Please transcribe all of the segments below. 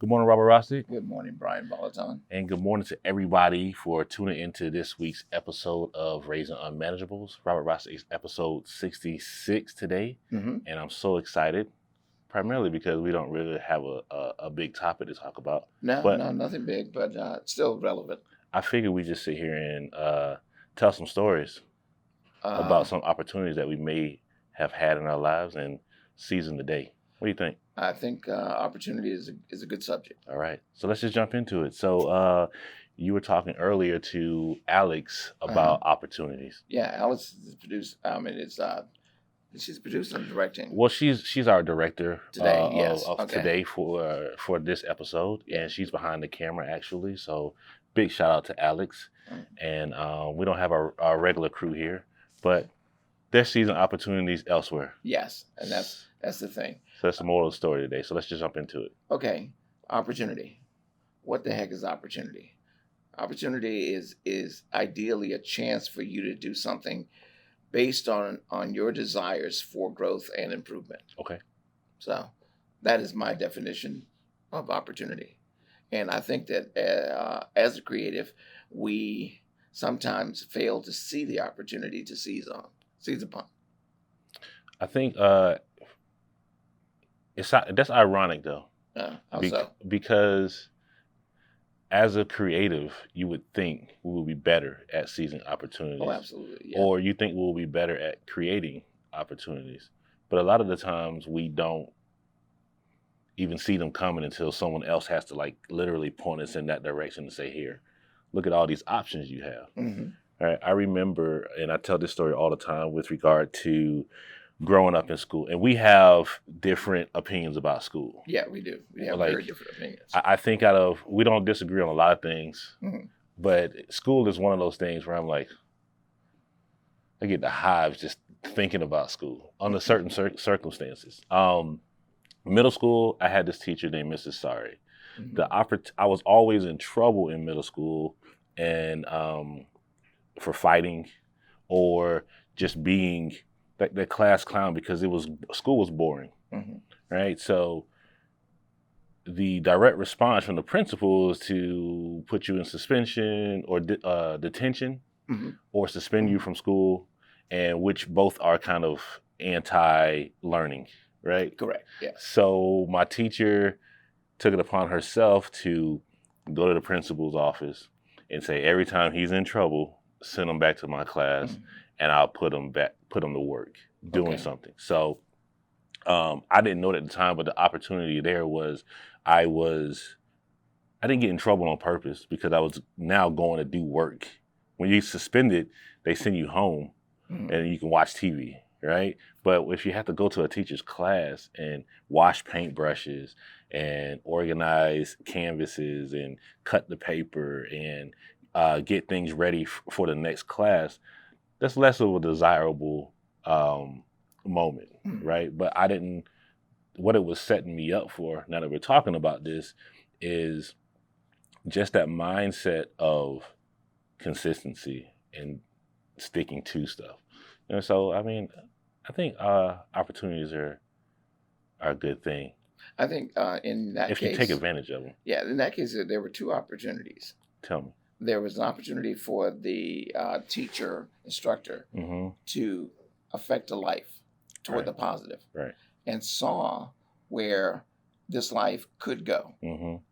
Good morning, Robert Rossi. Good morning, Brian Balaton. And good morning to everybody for tuning into this week's episode of Raising Unmanageables. Robert Rossi is episode 66 today. And I'm so excited, primarily because we don't really have a big topic to talk about. No, nothing big, but still relevant. I figured we just sit here and tell some stories about some opportunities that we may have had in our lives and season the day. What do you think? I think opportunity is a good subject. All right. So let's just jump into it. So you were talking earlier to Alex about opportunities. Yeah, Alex is produced. She's producing and directing. Well, she's our director today. Today for this episode, and she's behind the camera actually. So big shout out to Alex. And we don't have our regular crew here, but they're seizing opportunities elsewhere. Yes, and that's the thing. So that's the moral of the story today. So let's just jump into it. Okay, opportunity. What the heck is opportunity? Opportunity is ideally a chance for you to do something based on your desires for growth and improvement. Okay. So that is my definition of opportunity. And I think that as a creative, we sometimes fail to see the opportunity to seize upon. I think that's ironic though. Because as a creative, you would think we will be better at seizing opportunities. Oh, absolutely. Yeah. Or you think we'll be better at creating opportunities. But a lot of the times we don't even see them coming until someone else has to like literally point us in that direction and say, here, look at all these options you have. All right. I remember, and I tell this story all the time with regard to growing up in school, and we have different opinions about school. Yeah, we do. We have very different opinions. I think we don't disagree on a lot of things, but school is one of those things where I'm like, I get the hives just thinking about school under certain circumstances. Middle school, I had this teacher named Mrs. Sari. I was always in trouble in middle school and for fighting or just being the class clown because school was boring, right? So the direct response from the principal is to put you in suspension or detention or suspend you from school, and which both are kind of anti-learning, right? Correct, yeah. So my teacher took it upon herself to go to the principal's office and say, every time he's in trouble, send him back to my class and I'll put him to work doing something. So I didn't know it at the time, but the opportunity there was I didn't get in trouble on purpose because I was now going to do work. When you suspended, they send you home and you can watch TV, right? But if you have to go to a teacher's class and wash paintbrushes and organize canvases and cut the paper and get things ready for the next class, that's less of a desirable moment, right? But what it was setting me up for, now that we're talking about this, is just that mindset of consistency and sticking to stuff. And so, I mean, I think opportunities are a good thing. I think in that case, if you take advantage of them. Yeah, in that case, there were two opportunities. Tell me. There was an opportunity for the instructor, to affect a life toward the positive, right, and saw where this life could go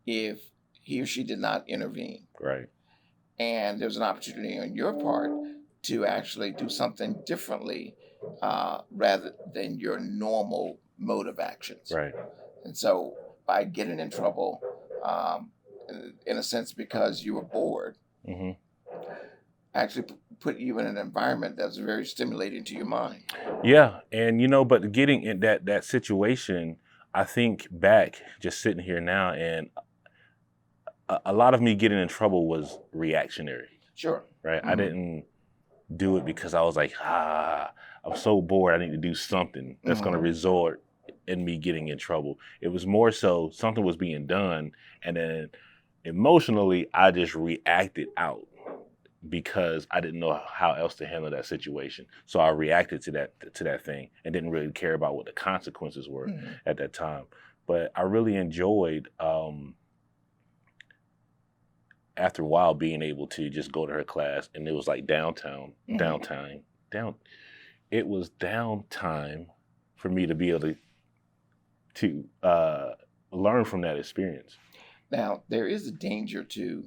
if he or she did not intervene. Right. And there's an opportunity on your part to actually do something differently rather than your normal mode of actions. Right. And so by getting in trouble, in a sense, because you were bored, actually put you in an environment that's very stimulating to your mind. Yeah, and but getting in that situation, I think back, just sitting here now, and a lot of me getting in trouble was reactionary. Sure. Right? I didn't do it because I was like, I'm so bored, I need to do something that's going to result in me getting in trouble. It was more so something was being done, and then emotionally, I just reacted out because I didn't know how else to handle that situation. So I reacted to that thing and didn't really care about what the consequences were at that time. But I really enjoyed after a while being able to just go to her class, and it was like downtime. It was downtime for me to be able to learn from that experience. Now, there is a danger to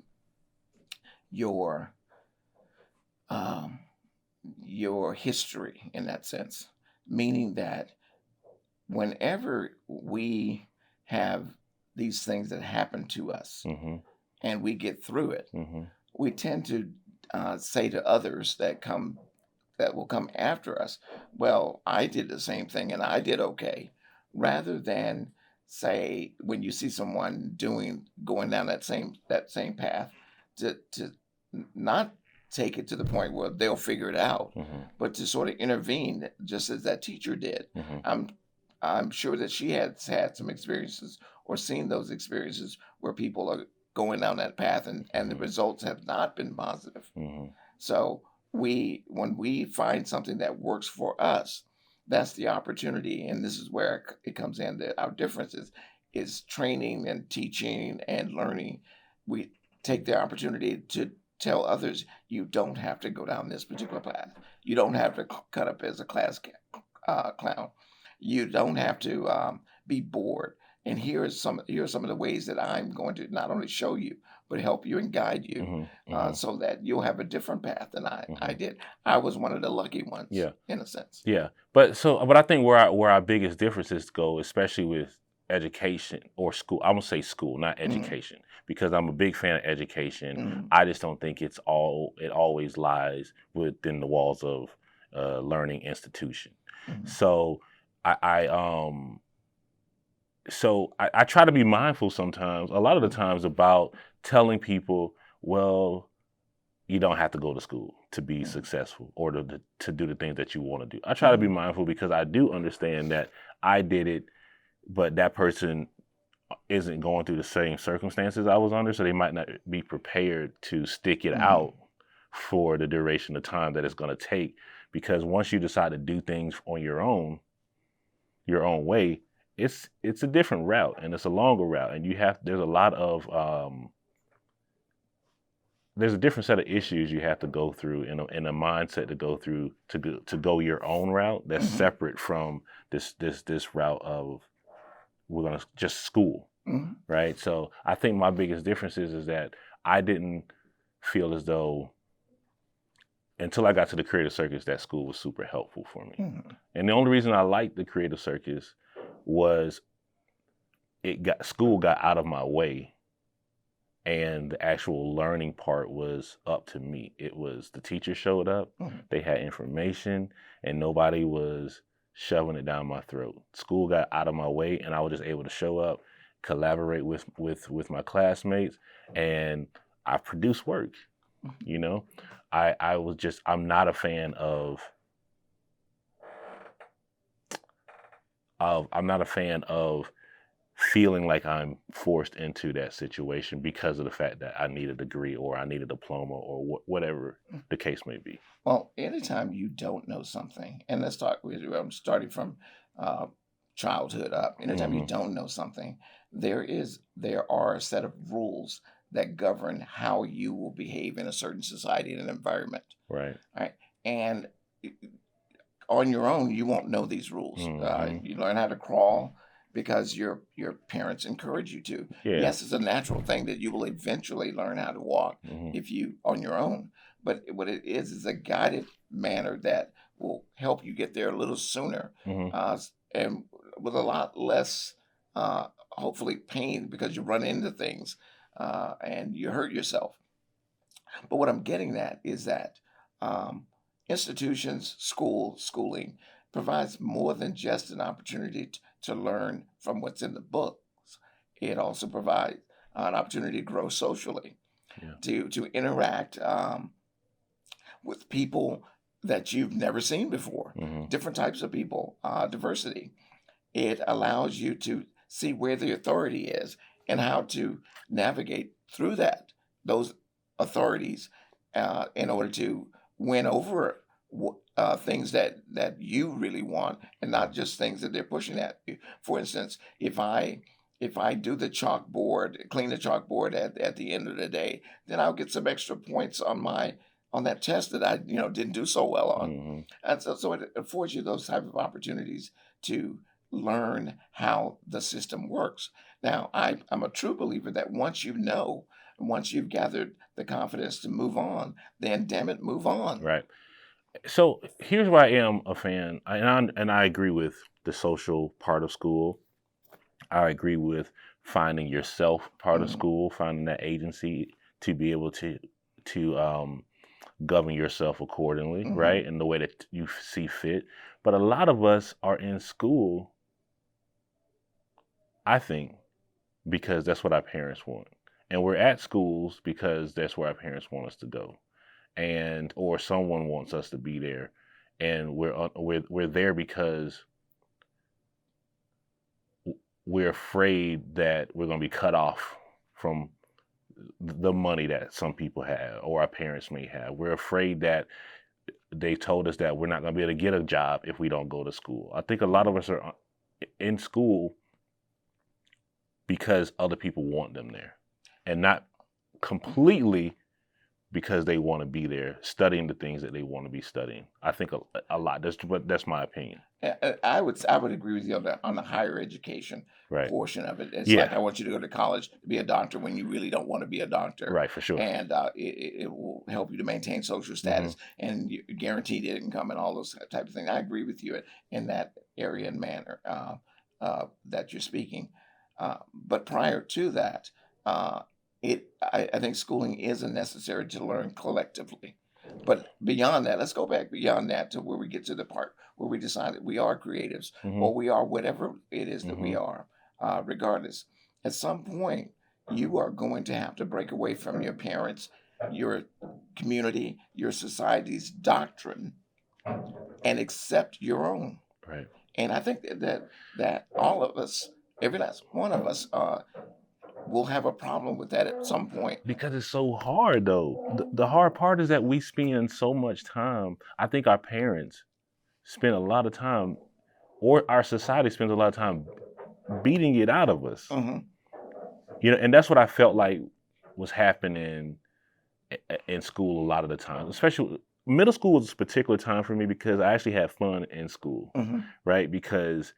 your history in that sense, meaning that whenever we have these things that happen to us Mm-hmm. and we get through it, Mm-hmm. we tend to say to others that will come after us, well, I did the same thing and I did okay, rather than say when you see someone going down that same path, to not take it to the point where they'll figure it out, Mm-hmm. but to sort of intervene just as that teacher did. Mm-hmm. I'm sure that she has had some experiences or seen those experiences where people are going down that path and the results have not been positive. Mm-hmm. So when we find something that works for us, that's the opportunity. And this is where it comes in that our differences is training and teaching and learning. We take the opportunity to tell others, you don't have to go down this particular path. You don't have to cut up as a class clown. You don't have to be bored. And here are some of the ways that I'm going to not only show you, but help you and guide you, Mm-hmm. Mm-hmm. so that you'll have a different path than I Mm-hmm. did. I was one of the lucky ones, Yeah. in a sense. Yeah, but I think where our biggest differences go, especially with education or school, I'm gonna say school, not Mhm. education, because I'm a big fan of education. Mhm. I just don't think it always lies within the walls of learning institution. Mhm. So I try to be mindful sometimes, a lot of the times, about telling people, well, you don't have to go to school to be Mhm. successful or to do the things that you want to do. I try to be Mhm. mindful because I do understand that I did it, but that person isn't going through the same circumstances I was under, so they might not be prepared to stick it Mhm. out for the duration of time that it's going to take. Because once you decide to do things on your own way, it's a different route and it's a longer route, and there's a lot of there's a different set of issues you have to go through in a mindset to go through to go your own route that's Mhm. separate from this route of we're gonna just school, Mhm. right? So I think my biggest difference is that I didn't feel as though until I got to the Creative Circus that school was super helpful for me. Mhm. And the only reason I liked the Creative Circus was school got out of my way. And the actual learning part was up to me. It was the teacher showed up, Mhm. they had information, and nobody was shoving it down my throat. School got out of my way, and I was just able to show up, collaborate with my classmates, and I produced work. You know, I'm not a fan I'm not a fan of feeling like I'm forced into that situation because of the fact that I need a degree or I need a diploma or whatever the case may be. Well, anytime you don't know something, and let's start with I'm starting from uh, childhood up. Anytime you Hmm. don't know something, there are a set of rules that govern how you will behave in a certain society and environment. Right. Right, and on your own, you won't know these rules. Hmm. You learn how to crawl because your parents encourage you to. Yeah. Yes, it's a natural thing that you will eventually learn how to walk Hmm. if you on your own. But what it is a guided manner that will help you get there a little sooner, Hmm. and with a lot less, hopefully, pain because you run into things and you hurt yourself. But what I'm getting at is that um, institutions, schooling provides more than just an opportunity to learn from what's in the books. It also provides an opportunity to grow socially, Yeah. to interact with people that you've never seen before, Hmm. different types of people, diversity. It allows you to see where the authority is and how to navigate through those authorities in order to win over things that you really want and not just things that they're pushing at you. For instance, if I if I do the chalkboard, clean the chalkboard at the end of the day, then I'll get some extra points on that test that I didn't do so well on. Hmm. And so it affords you those type of opportunities to learn how the system works. Now, I'm a true believer that once you know, once you've gathered the confidence to move on, then damn it, move on. Right. So here's where I am a fan, and I agree with the social part of school. I agree with finding yourself part of Mhm. school, finding that agency to be able to govern yourself accordingly, Mhm. right, in the way that you see fit. But a lot of us are in school, I think, because that's what our parents want, and we're at schools because that's where our parents want us to go, and or someone wants us to be there, and we're there because we're afraid that we're going to be cut off from the money that some people have or our parents may have. We're afraid that they told us that we're not going to be able to get a job if we don't go to school. I think a lot of us are in school because other people want them there, and not completely because they want to be there studying the things that they want to be studying. I think a lot. That's my opinion. I would agree with you on the higher education Right. portion of it. It's like Yeah. I want you to go to college to be a doctor when you really don't want to be a doctor, Right. For sure. and it will help you to maintain social Hmm. status and guaranteed income and all those type of things. I agree with you in that area and manner that you're speaking. But prior to that, uh, I think schooling is necessary to learn collectively. But beyond that, let's go back beyond that to where we get to the part where we decide that we are creatives Hmm. or we are whatever it is that we Hmm. are, regardless. At some point, you are going to have to break away from your parents, your community, your society's doctrine, and accept your own. Right. And I think that all of us, every last one of us, will have a problem with that at some point. Because it's so hard, though. The hard part is that we spend so much time. I think our parents spend a lot of time, or our society spends a lot of time beating it out of us. Hmm. And that's what I felt like was happening in school a lot of the time. Especially middle school was a particular time for me because I actually had fun in school, Hmm. right? Because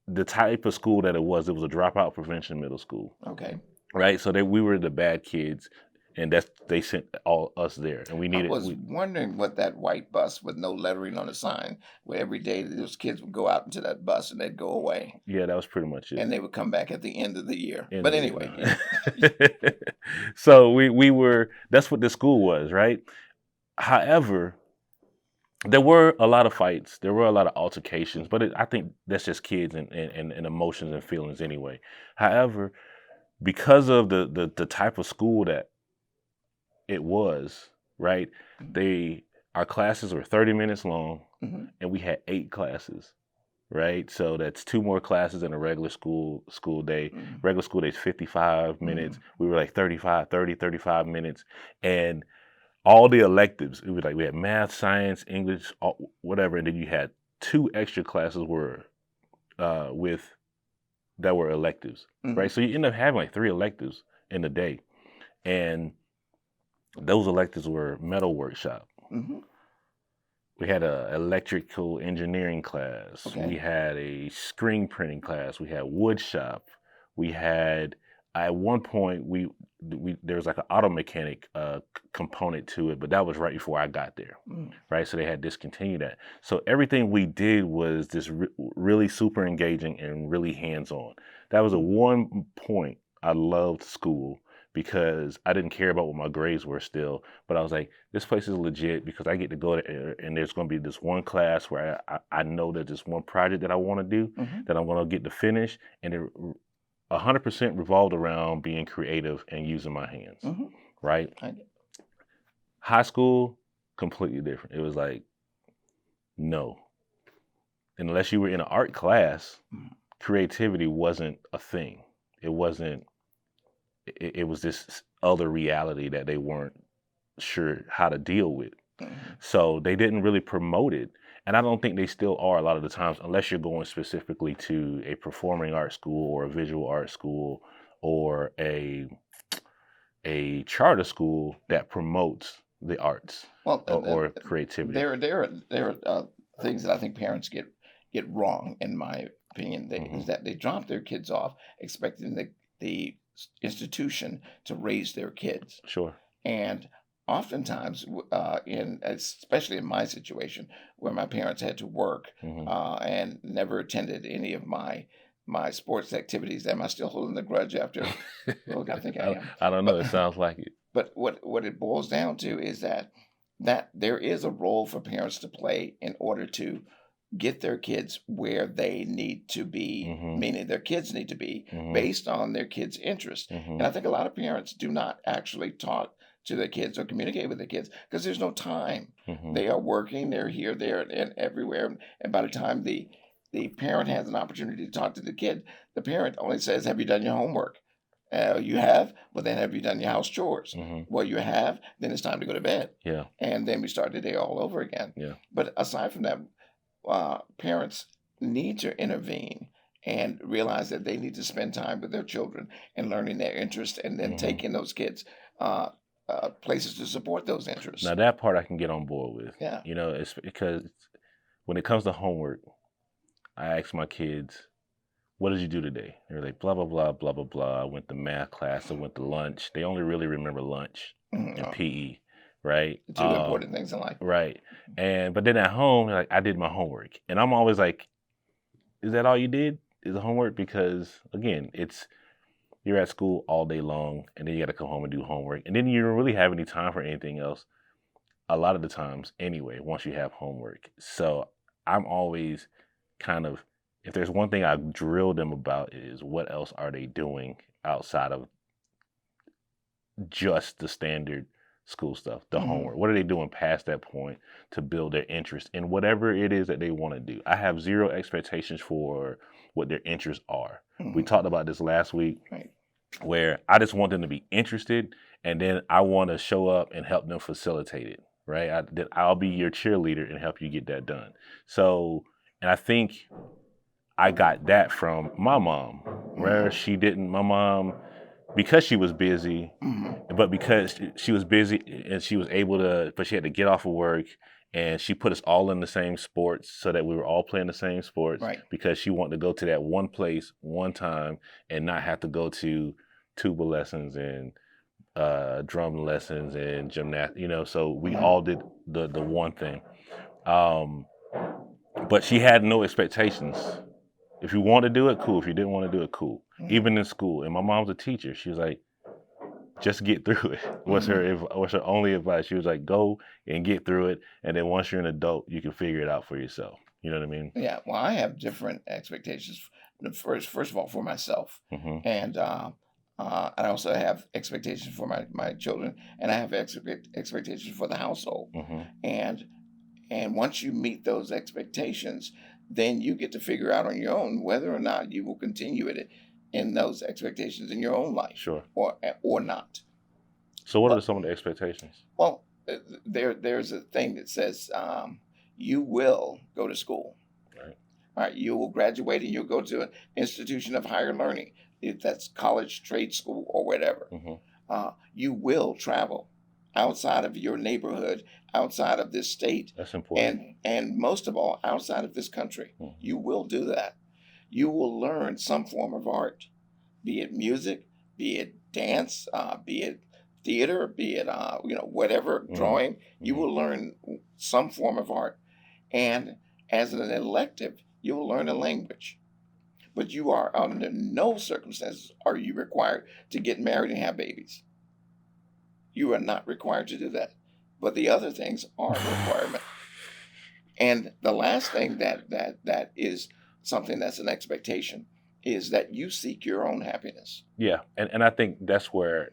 the type of school that it was a dropout prevention middle school, Okay. right? So we were the bad kids, and they sent all us there, and we I needed was wondering what that white bus with no lettering on the sign, where every day those kids would go out into that bus and they'd go away, yeah, that was pretty much it. and they would come back at the end of the year. End But of the year anyway, now. So we were that's what the school was, right? However, there were a lot of fights, there were a lot of altercations, but I think that's just kids and emotions and feelings anyway. However, because of the type of school that it was, right? They Our classes were 30 minutes long, Mhm. and we had 8 classes, right? So that's 2 more classes in a regular school day. Mhm. Regular school day is 55 minutes. Mhm. We were like 35 minutes. And all the electives, it was like we had math, science, English, whatever. And then you had 2 extra classes with that were electives, Mhm. right? So you end up having like 3 electives in a day. And those electives were metal workshop. Mhm. We had a electrical engineering class. We Okay. had a screen printing class. We had wood shop. We had at one point we there was like an auto mechanic component to it, but that was right before I got there, Mhm. right? So they had discontinued that. So everything we did was this really super engaging and really hands on. That was a one point I loved school because I didn't care about what my grades were still, but I was like, this place is legit because I get to go there and there's going to be this one class where I know that this one project that I want to do Mhm. that I'm going to get to finish, and it 100% revolved around being creative and using my hands, Mhm. right? I get- High school, completely different. It was like, no, unless you were in an art class, Mhm. creativity wasn't a thing. It wasn't, it was this other reality that they weren't sure how to deal with. Mhm. So they didn't really promote it. And I don't think they still are a lot of the times, unless you're going specifically to a performing arts school or a visual arts school or a charter school that promotes the arts Well, or creativity. there are things that I think parents get wrong, in my opinion. Mhm. Is that they drop their kids off expecting the institution to raise their kids, Sure. and oftentimes, especially in my situation, where my parents had to work Hmm. and never attended any of my sports activities. Am I still holding the grudge after? Look, I think I am. I don't know. But It sounds like it. but what it boils down to is that there is a role for parents to play in order to get their kids where they need to be, Hmm. meaning their kids need to be, Hmm. based on their kids' interests. Hmm. And I think a lot of parents do not actually talk to their kids or communicate with their kids because there's no time. Hmm. They are working, they're here, there, and everywhere. And by the time the parent has an opportunity to talk to the kid, the parent only says, "Have you done your homework?" You have, but then have you done your house chores? Hmm. Well, you have, then it's time to go to bed. Yeah. And then we start the day all over again. Yeah. But aside from that, parents need to intervene and realize that they need to spend time with their children and learning their interests, and then Hmm. taking those kids places to support those interests. Now that part I can get on board with. Yeah. It's because when it comes to homework, I ask my kids, "What did you do today?" They're like, "Blah blah blah blah blah blah. I went to math class. I went to lunch." They only really remember lunch and PE, right? The two important things in life. Right. But then at home, they're like, "I did my homework," and I'm always like, "Is that all you did? Is the homework?" Because again, you're at school all day long, and then you got to come home and do homework, and then you don't really have any time for anything else. A lot of the times, anyway, once you have homework. So I'm always kind of, if there's one thing I drill them about, is what else are they doing outside of just the standard school stuff, the homework? What are they doing past that point to build their interest in whatever it is that they want to do? I have zero expectations for what their interests are. We talked about this last week, Right. where I just want them to be interested, and then I want to show up and help them facilitate it, right? I'll be your cheerleader and help you get that done. So, and I think I got that from my mom, where my mom, because she was busy, but because she was busy and she was able to, but she had to get off of work, and she put us all in the same sports so that we were all playing the same sports, Right. because she wanted to go to that one place one time and not have to go to tuba lessons and drum lessons and gymnastics, so we all did the one thing. But she had no expectations. If you want to do it, cool. If you didn't want to do it, cool. Even in school, and my mom's a teacher, she was like, just get through it. What's her only advice? She was like, go and get through it, and then once you're an adult, you can figure it out for yourself. You know what I mean? Yeah. Well, I have different expectations. First of all, for myself, Hmm. and I also have expectations for my children, and I have expectations for the household. Hmm. And once you meet those expectations, then you get to figure out on your own whether or not you will continue it in those expectations in your own life, Sure. or not. So what But are some of the expectations? well, there's a thing that says you will go to school. Right. All right, you will graduate and you'll go to an institution of higher learning, if that's college, trade school, or whatever. Hmm. You will travel outside of your neighborhood, outside of this state, That's important. and most of all, outside of this country. You will do that. You will learn some form of art, be it music, be it dance, be it theater, be it whatever, drawing. You will learn some form of art, and as an elective, you will learn a language. But you are under no circumstances are you required to get married and have babies. You are not required to do that. But the other things are a requirement. And the last thing that is something that's an expectation is that you seek your own happiness. Yeah, and I think that's where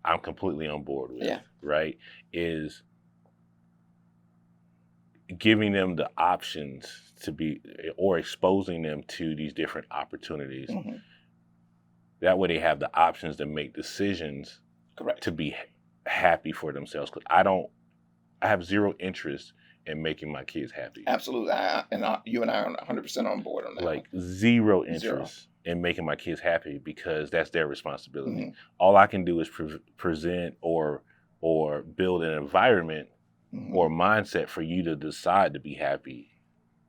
I'm completely on board with. Yeah. Right, is giving them the options to be, or exposing them to these different opportunities. That way they have the options to make decisions. Correct. To be happy for themselves. Because I have zero interest in making my kids happy. Absolutely. You and I are 100% on board on that. Like zero interest Zero. in making my kids happy because that's their responsibility. Mhm. All I can do is present or build an environment Mhm. or mindset for you to decide to be happy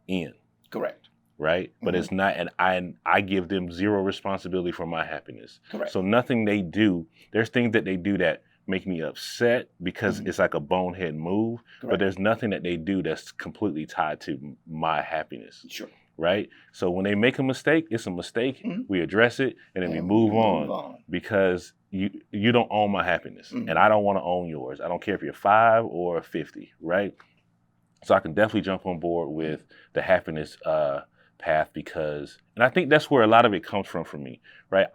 in. Correct. Right? But Mhm. it's not, and I give them zero responsibility for my happiness. Correct. So nothing they do, there's things that they do that make me upset because Mhm. it's like a bonehead move, but Correct. there's nothing that they do that's completely tied to my happiness. Sure. Right? So when they make a mistake, it's a mistake. Mhm. We address it and then we And move we on because you don't own my happiness Mhm. and I don't want to own yours. I don't care if you're 5 or 50, right? So I can definitely jump on board with the happiness path because, and I think that's where a lot of it comes from for me, right?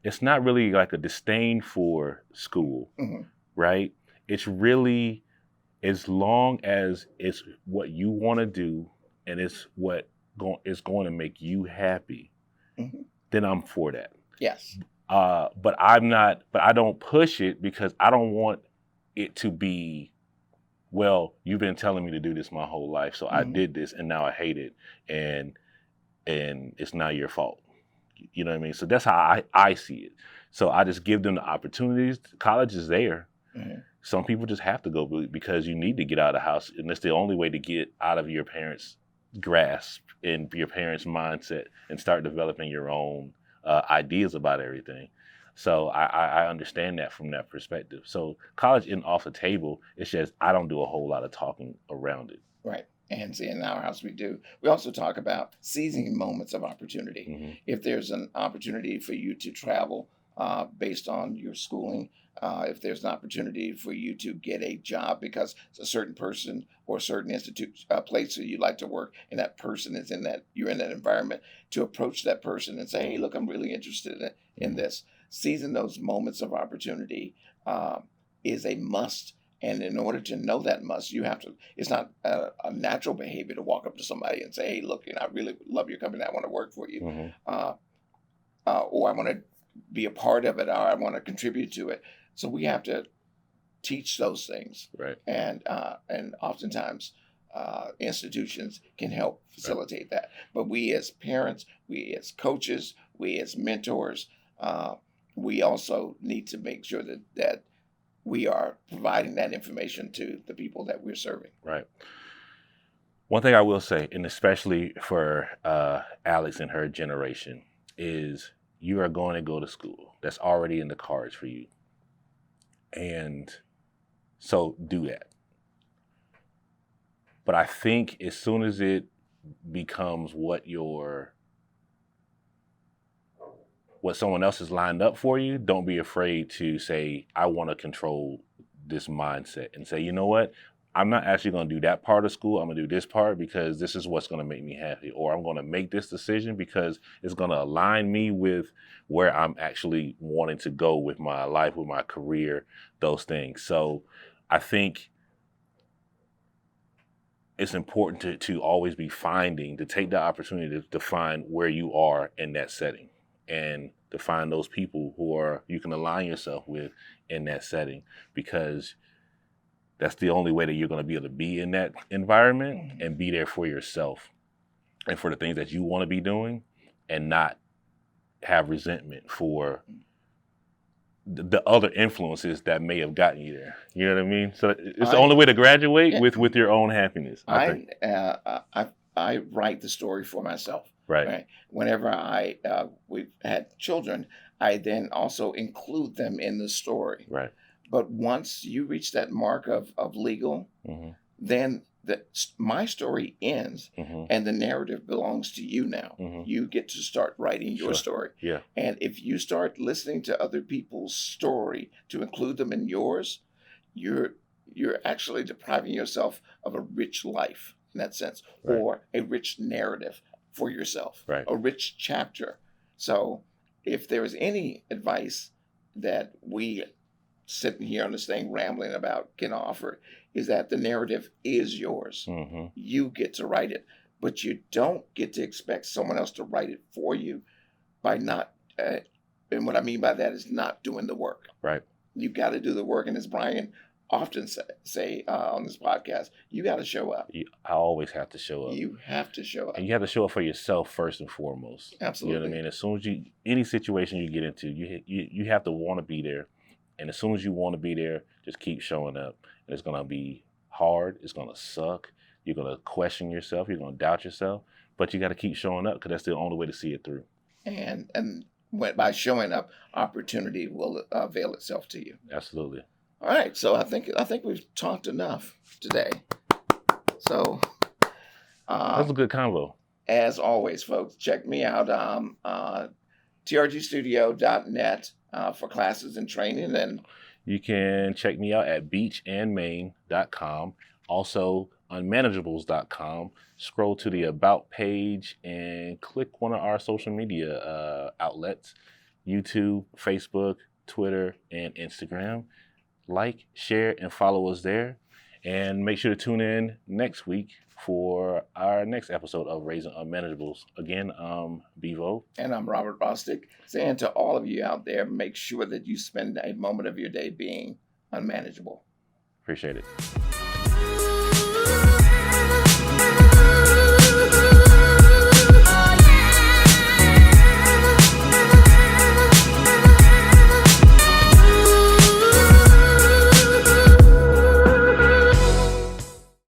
It's not really like a disdain for school, Mhm. right? It's really, as long as it's what you want to do and it's what is going to make you happy, Mhm. then I'm for that. Yes. But I don't push it because I don't want it to be, well, you've been telling me to do this my whole life, so I Mhm. did this and now I hate it, and it's not your fault. You know what I mean? So that's how I see it. So I just give them the opportunities. College is there. Mhm. Some people just have to go because you need to get out of the house, and that's the only way to get out of your parents' grasp and your parents' mindset and start developing your own ideas about everything. So I understand that from that perspective. So college isn't off the table. It's just I don't do a whole lot of talking around it. Right. And see, in our house, we do. We also talk about seizing moments of opportunity. Mm-hmm. If there's an opportunity for you to travel based on your schooling, if there's an opportunity for you to get a job because it's a certain person or a certain institute, place that you'd like to work, and that person is in that, you're in that environment, to approach that person and say, hey, look, I'm really interested in this. Seizing those moments of opportunity is a must. And in order to know that must, you have to, it's not a natural behavior to walk up to somebody and say, hey, look, I really love your company. I want to work for you. Mm-hmm. Or I want to be a part of it, or I want to contribute to it. So we have to teach those things. Right. And oftentimes institutions can help facilitate that. But we as parents, we as coaches, we as mentors, we also need to make sure that we are providing that information to the people that we're serving. Right. One thing I will say, and especially for Alex and her generation, is you are going to go to school. That's already in the cards for you. And so do that. But I think as soon as it becomes what someone else has lined up for you, don't be afraid to say, I want to control this mindset and say, you know what? I'm not actually going to do that part of school. I'm going to do this part because this is what's going to make me happy. Or I'm going to make this decision because it's going to align me with where I'm actually wanting to go with my life, with my career, those things. So I think it's important to always be to take the opportunity to find where you are in that setting and to find those people you can align yourself with in that setting, because that's the only way that you're going to be able to be in that environment and be there for yourself and for the things that you want to be doing and not have resentment for the other influences that may have gotten you there. You know what I mean? So it's the only way to graduate with your own happiness. I think. I write the story for myself. Right. Whenever we've had children, I then also include them in the story. Right. But once you reach that mark of legal, then my story ends, and the narrative belongs to you now. You get to start writing your story. Yeah. And if you start listening to other people's story to include them in yours, you're actually depriving yourself of a rich life in that sense, or a rich narrative for yourself, a rich chapter. So if there is any advice that we sitting here on this thing rambling about can offer, is that the narrative is yours. You get to write it, but you don't get to expect someone else to write it for you by not, and what I mean by that is not doing the work. Right. You've got to do the work. And as Brian often say on this podcast, you got to show up. I always have to show up. You have to show up. And you have to show up for yourself first and foremost. Absolutely. You know what I mean? As soon as any situation you get into, you have to want to be there. And as soon as you want to be there, just keep showing up. And it's going to be hard. It's going to suck. You're going to question yourself. You're going to doubt yourself. But you got to keep showing up because that's the only way to see it through. And by showing up, opportunity will avail itself to you. Absolutely. All right. So I think we've talked enough today. So that was a good convo. As always, folks, check me out, trgstudio.net for classes and training. And you can check me out at beachandmain.com. Also, unmanageables.com. Scroll to the About page and click one of our social media outlets, YouTube, Facebook, Twitter, and Instagram. Like, share, and follow us there. And make sure to tune in next week for our next episode of Raising Unmanageables. Again, I'm Bevo. And I'm Robert Bostic, saying to all of you out there, make sure that you spend a moment of your day being unmanageable. Appreciate it.